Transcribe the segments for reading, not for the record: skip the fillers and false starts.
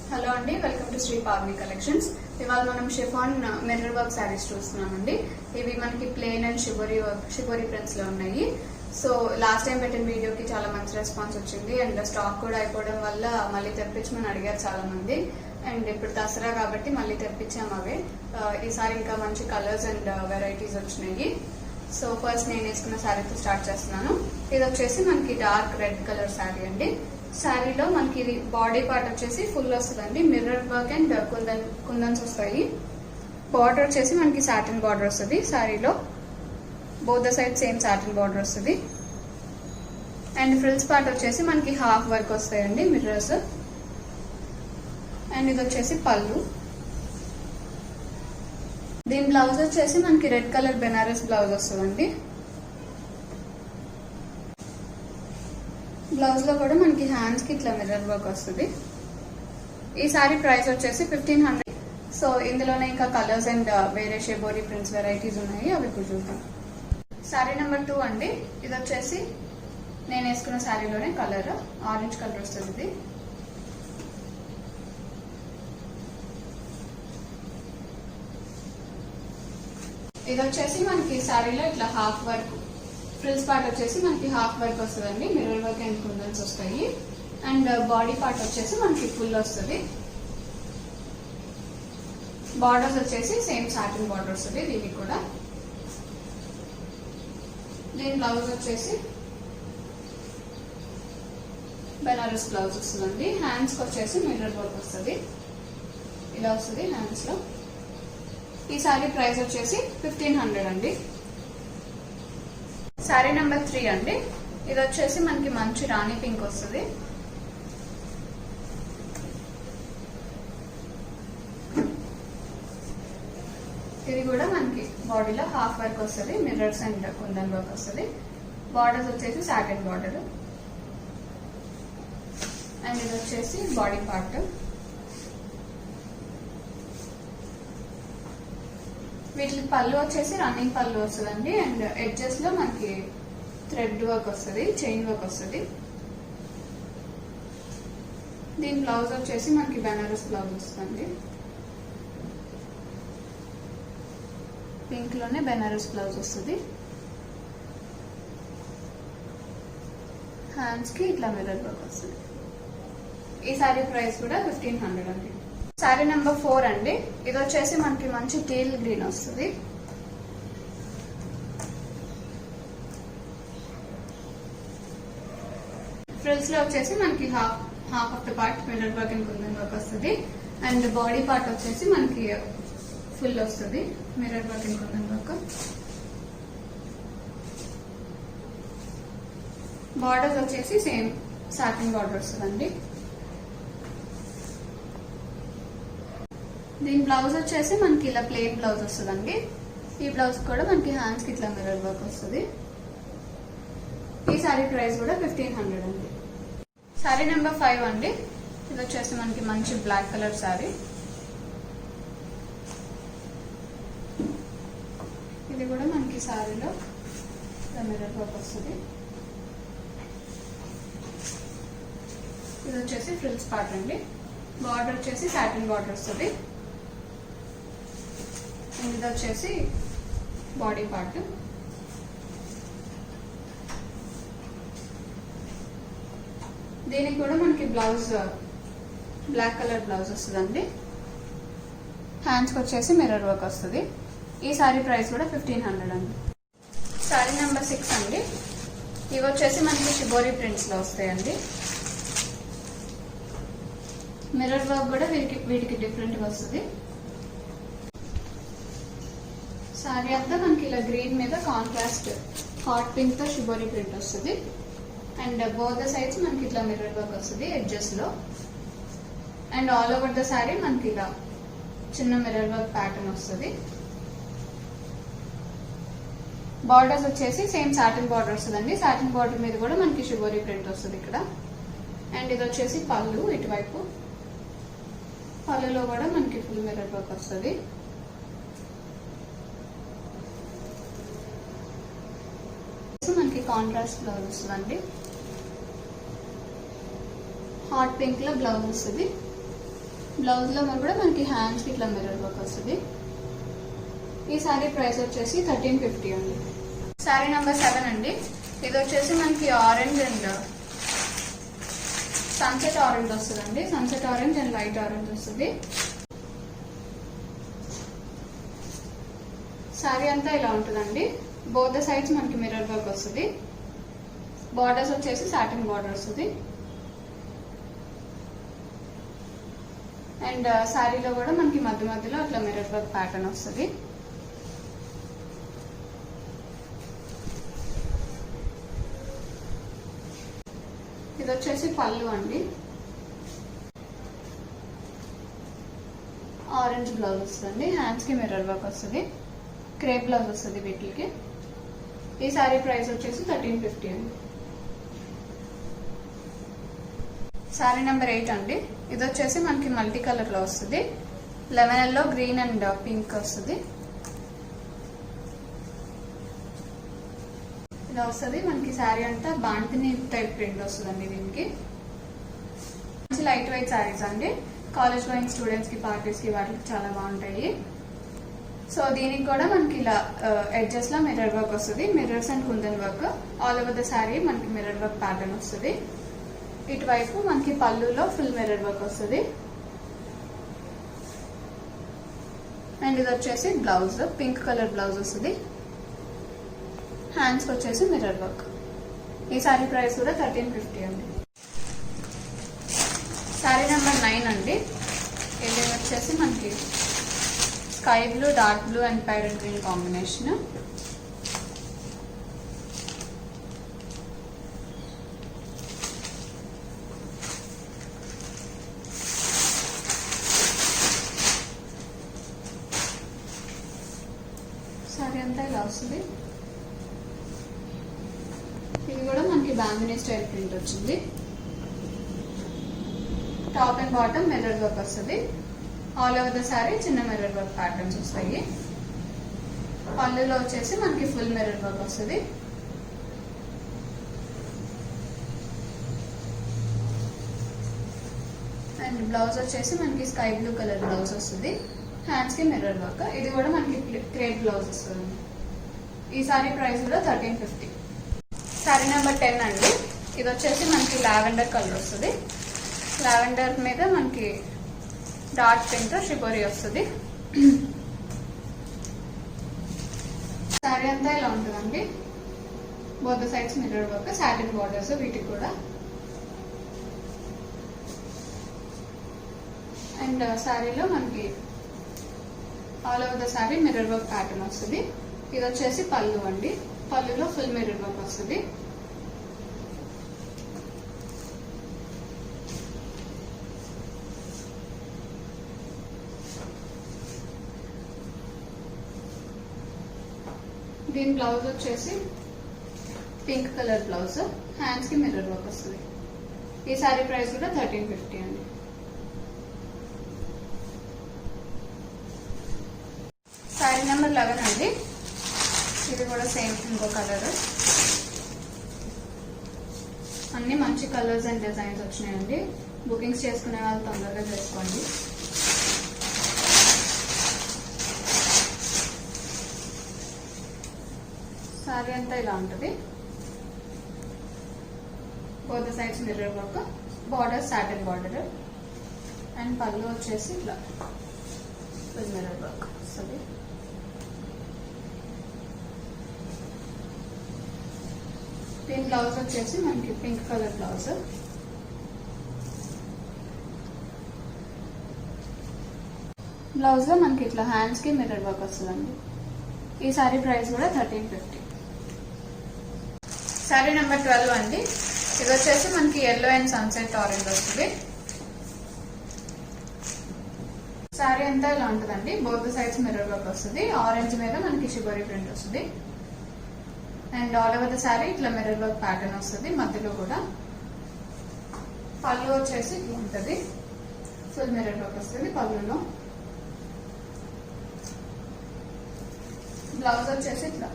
Hello అండి, welcome to Shri Pavani collections. ఇవాళ మనం షిఫాన్ మిర్రర్ వర్క్ శారీస్ చూస్తున్నామండి. ఇవి మనకి ప్లెయిన్ అండ్ షిబోరి ప్రింట్స్ లో ఉన్నాయి. సో లాస్ట్ టైం పెట్టిన వీడియోకి చాలా మంచి రెస్పాన్స్ వచ్చింది అండ్ స్టాక్ కూడా అయిపోవడం వల్ల మళ్ళీ తెప్పించమని అడిగారు చాలా మంది. అండ్ ఇప్పుడు దసరా కాబట్టి మళ్ళీ తెప్పించాము అవే. ఈసారి ఇంకా మంచి కలర్స్ అండ్ వెరైటీస్ వచ్చినాయి. సో ఫస్ట్ నేను వేసుకున్న శారీతో స్టార్ట్ చేస్తున్నాను. ఇది వచ్చేసి మనకి డార్క్ రెడ్ కలర్ శారీ అండి. శారీలో మనకి ఇది బాడీ పార్ట్ వచ్చేసి ఫుల్ వస్తుందండి. మిర్రర్ వర్క్ అండ్ కుందన్స్ వస్తాయి. బార్డర్ వచ్చేసి మనకి సాటిన్ బార్డర్ వస్తుంది. శారీలో both the side same satin border వస్తుంది. అండ్ ఫ్రిల్స్ పార్ట్ వచ్చేసి మనకి హాఫ్ వర్క్ వస్తాయండి మిర్రర్స్. అండ్ ఇది వచ్చేసి పళ్ళు. దీని బ్లౌజ్ వచ్చేసి మనకి రెడ్ కలర్ బెనారస్ బ్లౌజ్ వస్తుందండి. బ్లౌజ్ లో కూడా మనకి హ్యాండ్స్ కి ఇట్లా మిర్రర్ వర్క్ వస్తుంది. ఈ సారీ ప్రైస్ వచ్చేసి 1500. సో ఇందులోనే ఇంకా కలర్స్ అండ్ వేరే షిబోరి ప్రింట్స్ వెరైటీస్ ఉన్నాయి, అవి ఇప్పుడు చూద్దాం. సారీ నెంబర్ 2 అండి. ఇది వచ్చేసి నేను వేసుకున్న శారీలోనే కలర్ ఆరెంజ్ కలర్ వస్తుంది. ఇది వచ్చేసి మనకి శారీలో ఇట్లా హాఫ్ వర్క్, ఫ్రిల్స్ పార్ట్ వచ్చేసి మనకి హాఫ్ వర్క్ వస్తుందండి. మిర్రర్ వర్క్ అండ్ కుందన్స్ వస్తాయి. అండ్ బాడీ పార్ట్ వచ్చేసి మనకి ఫుల్ వస్తుంది. బార్డర్స్ వచ్చేసి సేమ్ సాటిన్ బార్డర్ వస్తుంది దీనికి కూడా. దీని బ్లౌజ్ వచ్చేసి బెనారస్ బ్లౌజ్ వస్తుందండి. హ్యాండ్స్ కి వచ్చేసి మిర్రర్ వర్క్ వస్తుంది. ఇలా వస్తుంది హ్యాండ్స్ లో. ఈ సారీ ప్రైస్ వచ్చేసి 1500 అండి. సారీ నెంబర్ 3 అండి. ఇది వచ్చేసి మనకి మంచి రాణి పింక్ వస్తుంది. ఇది కూడా మనకి బాడీలో హాఫ్ వర్క్ వస్తుంది. మిర్రర్స్ అండ్ కుందన్ వర్క్ వస్తుంది. బార్డర్స్ వచ్చేసి సాటిన్ బార్డర్. అండ్ ఇది వచ్చేసి బాడీ పార్ట్. వీటికి పళ్ళు వచ్చేసి రన్నింగ్ పళ్ళు వస్తుందండి. అండ్ ఎడ్జెస్ లో మనకి థ్రెడ్ వర్క్ వస్తుంది, చైన్ వర్క్ వస్తుంది. దీని బ్లౌజ్ వచ్చేసి మనకి బెనారస్ బ్లౌజ్ వస్తుంది. పింక్ లోనే బెనారస్ బ్లౌజ్ వస్తుంది. హ్యాండ్స్ కి ఇట్లా మిర్రర్ వర్క్ వస్తుంది. ఈ సారీ ప్రైస్ కూడా 1500 అండి. సారీ నెంబర్ 4 అండి. ఇది వచ్చేసి మనకి మంచి టీల్ గ్రీన్ వస్తుంది. ఫ్రిల్స్ లో వచ్చేసి మనకి half of the part mirror work and kundan work వస్తుంది. అండ్ బాడీ పార్ట్ వచ్చేసి మనకి ఫుల్ వస్తుంది mirror work and kundan work. Borders వచ్చేసి సేమ్ సాటిన్ బార్డర్ వస్తుందండి. దీని బ్లౌజ్ వచ్చేసి మనకి ఇలా ప్లెయిన్ బ్లౌజ్ వస్తుందండి. ఈ బ్లౌజ్ కూడా మనకి హ్యాండ్స్ కి ఇట్లా మిర్రర్ వర్క్ వస్తుంది. ఈ సారీ ప్రైస్ కూడా 1500 అండి. సారీ నెంబర్ 5 అండి. ఇది వచ్చేసి మనకి మంచి బ్లాక్ కలర్ సారీ. ఇది కూడా మనకి సారీలో మిర్రర్ వర్క్ వస్తుంది. ఇది వచ్చేసి ఫ్రిల్స్ పార్ట్ అండి. బార్డర్ వచ్చేసి సాటిన్ బార్డర్ వస్తుంది. ఇది వచ్చేసి బాడీ పార్ట్. దీనికి కూడా మనకి బ్లౌజ్ బ్లాక్ కలర్ బ్లౌజ్ వస్తుందండి. హ్యాండ్స్ కి వచ్చేసి మిర్రర్ వర్క్ వస్తుంది. ఈ సారీ ప్రైస్ కూడా 1500 అండి. సారీ నెంబర్ 6 అండి. ఇవి వచ్చేసి మనకి షిబోరి ప్రింట్స్ లో వస్తాయండి. మిర్రర్ వర్క్ కూడా వీటికి డిఫరెంట్ గా వస్తుంది. సారీ అంతా మనకి ఇలా గ్రీన్ మీద కాంట్రాస్ట్ హాట్ పింక్ తో షిబోరి ప్రింట్ వస్తుంది. అండ్ బోత్ ద సైడ్స్ మనకి ఇట్లా మిర్రర్ వర్క్ వస్తుంది ఎడ్జెస్ లో. And all over the sorry మనకి ఇలా చిన్న మిర్రర్ వర్క్ ప్యాటర్న్ వస్తుంది. బార్డర్స్ వచ్చేసి సేమ్ సాటిన్ బార్డర్ వస్తుందండి. సాటిన్ బార్డర్ మీద కూడా మనకి షిబోరి ప్రింట్ వస్తుంది ఇక్కడ. అండ్ ఇది వచ్చేసి పళ్ళు. ఇటువైపు పళ్ళులో కూడా మనకి ఫుల్ మిర్రర్ వర్క్ వస్తుంది. మనకి కాంట్రాస్ట్ బ్లౌజ్ వస్తుందండి. హాట్ పింక్ లో బ్లౌజ్ వస్తుంది. బ్లౌజ్ లో కూడా మనకి హ్యాండ్స్ కి ఇట్లా మిర్రర్ వర్క్ వస్తుంది. ఈ సారీ ప్రైస్ వచ్చేసి 1350 అండి. సారీ నెంబర్ 7 అండి. ఇది వచ్చేసి మనకి ఆరెంజ్ అండ్ సన్సెట్ ఆరెంజ్ వస్తుందండి. Sunset orange and light orange వస్తుంది. సారీ అంతా ఇలా ఉంటుందండి. బోత్ ద సైడ్స్ మనకి మిర్రర్ వర్క్ వస్తుంది. బార్డర్స్ వచ్చేసి సాటిన్ బార్డర్ వస్తుంది. అండ్ శారీలో కూడా మనకి మధ్య మధ్యలో అట్లా మిర్రర్ వర్క్ ప్యాటర్న్ వస్తుంది. ఇది వచ్చేసి పళ్ళు అండి. ఆరెంజ్ బ్లౌజ్ వస్తుంది. హ్యాండ్స్ కి మిర్రర్ వర్క్ వస్తుంది. క్రేప్ బ్లౌజ్ వస్తుంది వీటికి. ఈ సారీ ప్రైస్ వచ్చేసి 1350 అండి. సారీ నెంబర్ 8 అండి. ఇది వచ్చేసి మనకి మల్టీ కలర్ లో వస్తుంది. Lemon yellow, green and pink వస్తుంది. ఇలా వస్తుంది మనకి. శారీ అంతా బాంతిని టైప్ ప్రింట్ వస్తుందండి. దీనికి మంచి లైట్ వెయిట్ శారీస్ అండి. కాలేజ్ గోయింగ్ స్టూడెంట్స్ కి, పార్టీస్ కి, వాటికి చాలా బాగుంటాయి. సో దీనికి కూడా మనకి ఇలా ఎడ్జెస్ లో మిర్రర్ వర్క్ వస్తుంది. Mirrors and kundan work all over the sari మనకి మిర్రర్ వర్క్ ప్యాటర్న్ వస్తుంది. ఇటువైపు మనకి పళ్ళులో ఫుల్ మిర్రర్ వర్క్ వస్తుంది. అండ్ ఇది వచ్చేసి బ్లౌజ్, పింక్ కలర్ బ్లౌజ్ వస్తుంది. హ్యాండ్స్ వచ్చేసి మిర్రర్ వర్క్. ఈ సారీ ప్రైస్ కూడా 1350 అండి. సారీ నెంబర్ 9 అండి. ఇది వచ్చేసి మనకి sky blue, dark blue and parrot green combination. Sorry అంతా ఇలా వస్తుంది. ఇది కూడా మనకి బాందినీ స్టైల్ ప్రింట్ వచ్చింది. Top and bottom mirror work వస్తుంది. ఆల్ ఓవర్ ద సారీ చిన్న మిర్రర్ వర్క్ ప్యాటర్న్స్ వస్తాయి. పళ్ళులో వచ్చేసి మనకి ఫుల్ మిర్రర్ వర్క్ వస్తుంది. అండ్ బ్లౌజ్ వచ్చేసి మనకి స్కై బ్లూ కలర్ బ్లౌజ్ వస్తుంది. హ్యాండ్స్ కి మిర్రర్ వర్క్. ఇది కూడా మనకి క్రేప్ బ్లౌజ్ వస్తుంది. ఈ సారీ ప్రైస్ కూడా 1350. సారీ నెంబర్ 10 అండి. ఇది వచ్చేసి మనకి లావెండర్ కలర్ వస్తుంది. లావెండర్ మీద మనకి డార్క్ పింక్ షిబోరి వస్తుంది. సారీ అంతా ఇలా ఉంటుందండి. Both sides mirror work, satin borders వీటికి కూడా. అండ్ శారీలో మనకి all over the sari mirror work pattern వస్తుంది. ఇది వచ్చేసి పళ్ళు అండి. పళ్ళులో ఫుల్ మిర్రర్ వర్క్ వస్తుంది. దీని బ్లౌజ్ వచ్చేసి పింక్ కలర్ బ్లౌజ్. హ్యాండ్స్ కి మిర్రర్ వర్క్ వస్తుంది. ఈ సారీ ప్రైస్ కూడా 1350 అండి. సారీ నెంబర్ 11 అండి. ఇది కూడా సేమ్ ఇంకో కలర్. అన్ని మంచి కలర్స్ అండ్ డిజైన్స్ వచ్చినాయండి. బుకింగ్స్ చేసుకునే వాళ్ళు తొందరగా చేసుకోండి. సారీ అంతా ఇలా ఉంటుంది. Both sides mirror work, border satin border. And పళ్ళు వచ్చేసి ఇట్లా మిర్రర్ వర్క్ వస్తుంది. దీని బ్లౌజ్ వచ్చేసి మనకి పింక్ కలర్ బ్లౌజ్. బ్లౌజ్ లో మనకి ఇట్లా హ్యాండ్స్ కి మిర్రర్ వర్క్ వస్తుందండి. ఈ సారీ ప్రైస్ కూడా 1350. సారీ నెంబర్ 12 అండి. ఇది వచ్చేసి మనకి ఎల్లో అండ్ సన్సెట్ ఆరెంజ్ వస్తుంది. సారీ అంతా ఇలా ఉంటుందండి. బోత్ సైడ్స్ మిర్రర్ వర్క్ వస్తుంది. ఆరెంజ్ మీద మనకి షిబోరి ప్రింట్ వస్తుంది. And all over the sorry ఇట్లా మిర్రర్ వర్క్ ప్యాటర్న్ వస్తుంది. మధ్యలో కూడా పళ్ళు వచ్చేసి ఇట్లా ఉంటుంది. ఫుల్ మిర్రర్ వర్క్ వస్తుంది పళ్ళులో. బ్లౌజ్ వచ్చేసి ఇట్లా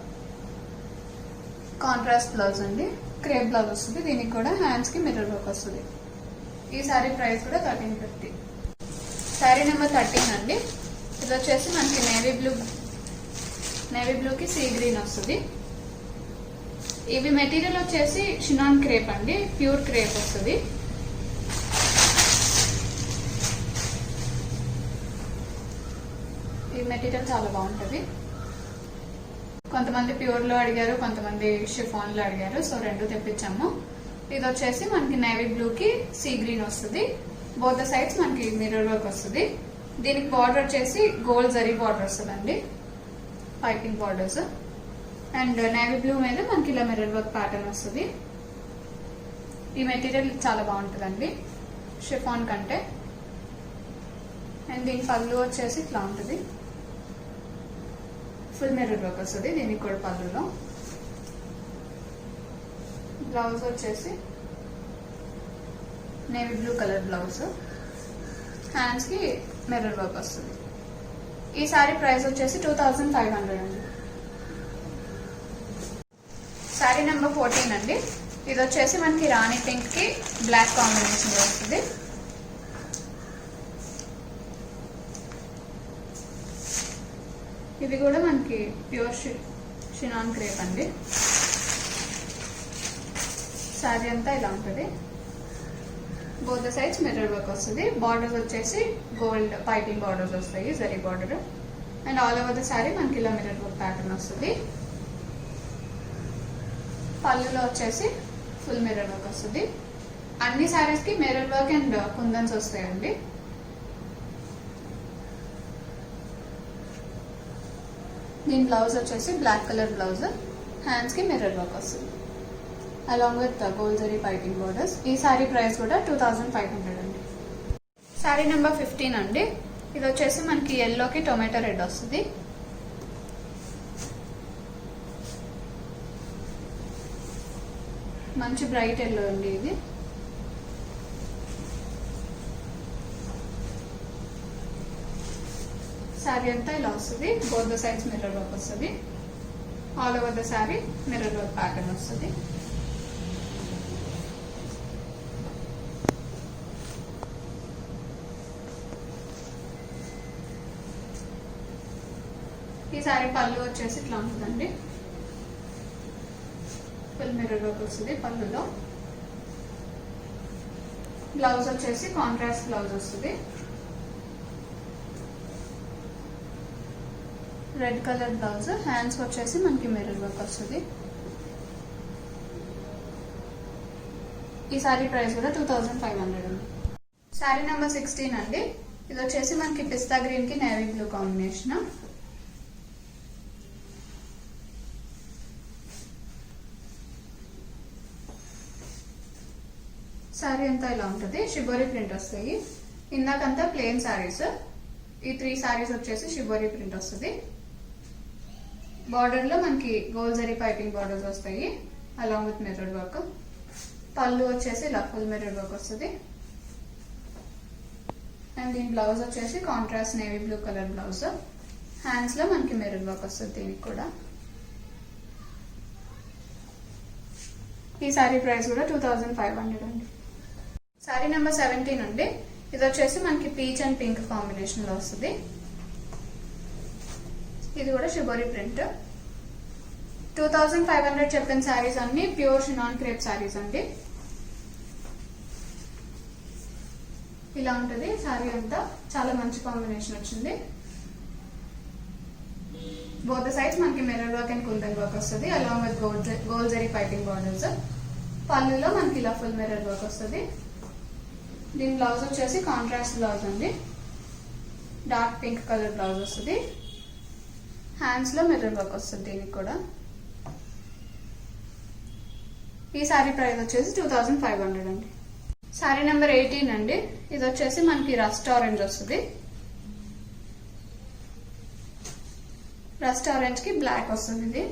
కాంట్రాస్ట్ బ్లౌజ్ అండి. క్రేప్ బ్లౌజ్ వస్తుంది. దీనికి కూడా హ్యాండ్స్ కి మిర్రర్ వర్క్ వస్తుంది. ఈ సారీ ప్రైస్ కూడా 1350. శారీ నెంబర్ 13 అండి. ఇది వచ్చేసి మనకి నేవీ బ్లూకి సీ గ్రీన్ వస్తుంది. ఇవి మెటీరియల్ వచ్చేసి షినాన్ క్రేప్ అండి, ప్యూర్ క్రేప్ వస్తుంది. ఈ మెటీరియల్ చాలా బాగుంటుంది. కొంతమంది ప్యూర్ లో అడిగారు, కొంతమంది షిఫాన్ లో అడిగారు, సో రెండు తెప్పించాము. ఇది వచ్చేసి మనకి నేవీ బ్లూకి సీ గ్రీన్ వస్తుంది. బోత్ ద సైడ్స్ మనకి మిర్రర్ వర్క్ వస్తుంది. దీనికి బార్డర్ వచ్చేసి గోల్డ్ జరీ బార్డర్ వస్తుందండి, piping borders. And navy blue మీద మనకి ఇలా మిర్రర్ వర్క్ ప్యాటర్న్ వస్తుంది. ఈ మెటీరియల్ చాలా బాగుంటుందండి షిఫాన్ కంటే. అండ్ దీని పళ్ళు వచ్చేసి ఇట్లా ఉంటుంది, ఫుల్ మిర్రర్ వర్క్ వస్తుంది. దీనికి కూడా పళ్ళులో. బ్లౌజ్ వచ్చేసి navy blue colour blouse, hands కి మిర్రర్ వర్క్ వస్తుంది. ఈ సారీ ప్రైస్ వచ్చేసి 2500 అండి. సారీ నెంబర్ 14 అండి. ఇది వచ్చేసి మనకి రాణి పింక్ కి బ్లాక్ కాంబినేషన్ లో వస్తుంది. ఇది కూడా మనకి ప్యూర్ షినాన్ క్రేప్ అండి. శారీ అంతా ఇలా ఉంటుంది. Both the sides mirror work వస్తుంది. బార్డర్స్ వచ్చేసి గోల్డ్ పైపింగ్ బార్డర్స్ వస్తాయి, zari border. And all over the sari మనకి ఇలా మిర్రర్ వర్క్ ప్యాటర్న్ వస్తుంది. పళ్ళులో వచ్చేసి ఫుల్ మిర్రర్ వర్క్ వస్తుంది. అన్ని శారీస్ కి మిర్రర్ వర్క్ అండ్ కుందన్స్ వస్తాయండి. దీని బ్లౌజ్ వచ్చేసి బ్లాక్ కలర్ బ్లౌజ్, హ్యాండ్స్ కి మిర్రర్ వర్క్ వస్తుంది along with gold zari piping borders. ఈ సారీ ప్రైస్ కూడా 2500 అండి. సారీ నెంబర్ 15 అండి. ఇది వచ్చేసి మనకి ఎల్లోకి టొమాటో రెడ్ వస్తుంది. మంచి బ్రైట్ ఎల్లో అండి ఇది. శారీ అంతా ఇలా వస్తుంది. Both the sides mirror work వస్తుంది. All over the sari mirror work pattern వస్తుంది. ఈ శారీ పళ్ళు వచ్చేసి ఇట్లా ఉంటుందండి, ఫుల్ మిర్రర్ వర్క్ వస్తుంది పళ్ళులో. బ్లౌజ్ వచ్చేసి కాంట్రాస్ట్ బ్లౌజ్ వస్తుంది. రెడ్ కలర్ బ్లౌజ్, హ్యాండ్స్ వచ్చేసి మనకి మిర్రర్ వర్క్ వస్తుంది. ఈ సారీ ప్రైస్ కూడా 2500 అండి. సారీ నెంబర్ 16 అండి. ఇది వచ్చేసి మనకి పిస్తా గ్రీన్ కి నేవీ బ్లూ కాంబినేషన్. సారీ అంతా ఇలా ఉంటుంది, షిబోరి ప్రింట్ వస్తాయి. ఇందాకంతా ప్లెయిన్ సారీస్, ఈ 3 సారీస్ వచ్చేసి షిబోరి ప్రింట్ వస్తుంది. బార్డర్ లో మనకి గోల్డ్ జరీ పైపింగ్ బార్డర్స్ వస్తాయి అలాంగ్ విత్ మిర్రర్ వర్క్. పళ్ళు వచ్చేసి ఇలా ఫుల్ మిర్రర్ వర్క్ వస్తుంది. అండ్ దీని బ్లౌజ్ వచ్చేసి contrast navy blue colour blouse, hands లో మనకి మిర్రర్ వర్క్ వస్తుంది దీనికి కూడా. ఈ సారీ ప్రైస్ కూడా 2500 అండి. సారీ నెంబర్ 17 అండి. ఇది వచ్చేసి మనకి పీచ్ అండ్ పింక్ కాంబినేషన్ లో వస్తుంది. ఇది కూడా షిబోరి ప్రింట్. 2500 చెప్పిన శారీస్ అన్ని ప్యూర్ షినాన్ క్రేప్ శారీస్ అండి. ఇలా ఉంటుంది శారీ అంతా, చాలా మంచి కాంబినేషన్ వచ్చింది. బోత్ ద సైడ్స్ మనకి mirror work and kundan work వస్తుంది along with gold zari piping borders. పళ్ళులో మనకి ఇలా ఫుల్ మిర్రర్ వర్క్ వస్తుంది. దీని బ్లౌజ్ వచ్చేసి కాంట్రాస్ట్ బ్లౌజ్ అండి, డార్క్ పింక్ కలర్ బ్లౌజ్ వస్తుంది. హ్యాండ్స్ లో మిర్రర్ వర్క్ వస్తుంది దీనికి కూడా. ఈ సారీ ప్రైస్ వచ్చేసి 2500 అండి. సారీ నెంబర్ 18 అండి. ఇది వచ్చేసి మనకి రస్ట్ ఆరెంజ్ వస్తుంది. రస్ట్ ఆరెంజ్ కి బ్లాక్ వస్తుంది ఇది.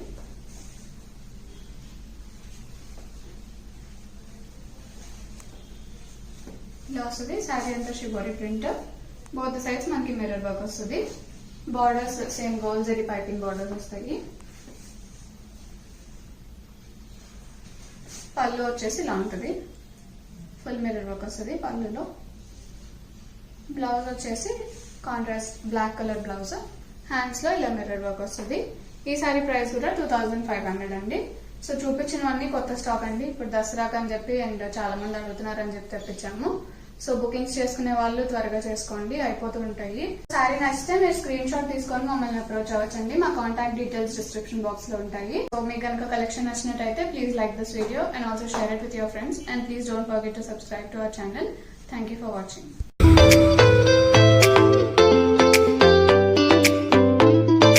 ఇలా వస్తుంది శారీ అంతా shibori print. Both the sides మనకి మిర్రర్ వర్క్ వస్తుంది. Borders same gold zari piping borders వస్తాయి. పళ్ళు వచ్చేసి ఇలా ఉంటుంది, ఫుల్ మిర్రర్ వర్క్ వస్తుంది పళ్ళులో. బ్లౌజ్ వచ్చేసి contrast black colour blouse, hands లో ఇలా మిర్రర్ వర్క్ వస్తుంది. ఈ సారీ ప్రైస్ కూడా 2500 అండి. సో చూపించినవన్నీ కొత్త స్టాక్ అండి, ఇప్పుడు దసరాకి అని చెప్పి అండ్ చాలా మంది అడుగుతున్నారని చెప్పి తెప్పించాము. సో బుకింగ్స్ చేసుకునే వాళ్ళు త్వరగా చేసుకోండి, అయిపోతూ ఉంటాయి. సారీ నచ్చితే మీరు స్క్రీన్ షాట్ తీసుకొని మమ్మల్ని అప్రోచ్ అవ్వచ్చండి. మా కాంటాక్ట్ డీటెయిల్స్ డిస్క్రిప్షన్ బాక్స్ లో ఉంటాయి. సో మీకు కనుక కలెక్షన్ నచ్చినట్టయితే please like this video and also share it with your friends and please don't forget to subscribe to our channel. Thank you for watching.